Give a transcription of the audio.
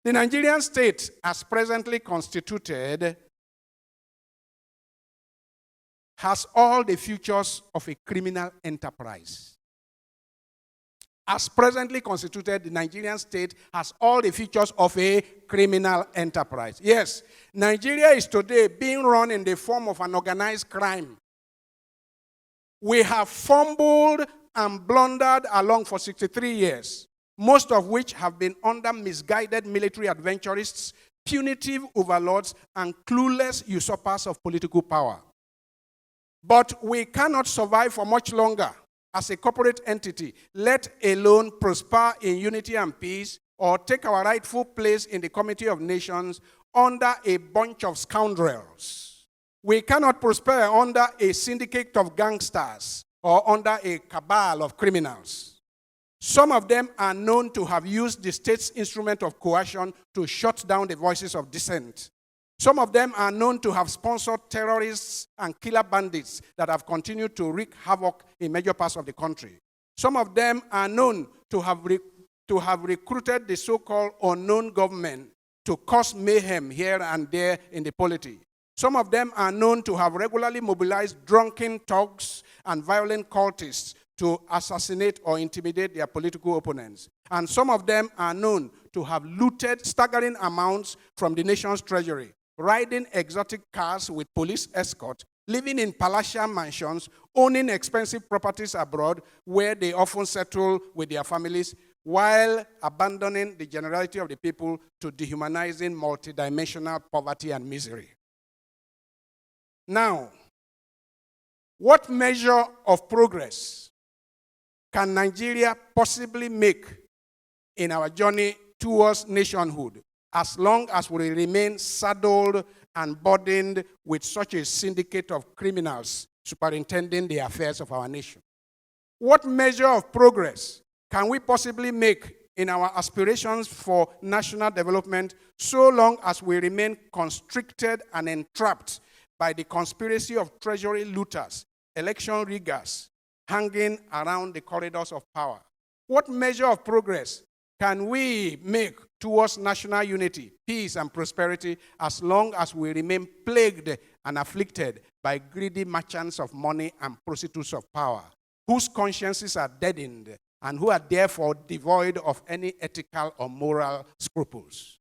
The Nigerian state, as presently constituted, has all the features of a criminal enterprise. As presently constituted, the Nigerian state has all the features of a criminal enterprise. Yes, Nigeria is today being run in the form of an organized crime. We have fumbled and blundered along for 63 years, most of which have been under misguided military adventurists, punitive overlords, and clueless usurpers of political power. But we cannot survive for much longer as a corporate entity, let alone prosper in unity and peace, or take our rightful place in the community of nations under a bunch of scoundrels. We cannot prosper under a syndicate of gangsters or under a cabal of criminals. Some of them are known to have used the state's instrument of coercion to shut down the voices of dissent. Some of them are known to have sponsored terrorists and killer bandits that have continued to wreak havoc in major parts of the country. Some of them are known to have recruited the so-called unknown government to cause mayhem here and there in the polity. Some of them are known to have regularly mobilized drunken thugs and violent cultists to assassinate or intimidate their political opponents. And some of them are known to have looted staggering amounts from the nation's treasury, riding exotic cars with police escort, living in palatial mansions, owning expensive properties abroad where they often settle with their families, while abandoning the generality of the people to dehumanizing multidimensional poverty and misery. Now, what measure of progress can Nigeria possibly make in our journey towards nationhood, as long as we remain saddled and burdened with such a syndicate of criminals superintending the affairs of our nation? What measure of progress can we possibly make in our aspirations for national development so long as we remain constricted and entrapped by the conspiracy of treasury looters, election riggers, hanging around the corridors of power? What measure of progress can we make towards national unity, peace, and prosperity as long as we remain plagued and afflicted by greedy merchants of money and prostitutes of power, whose consciences are deadened and who are therefore devoid of any ethical or moral scruples?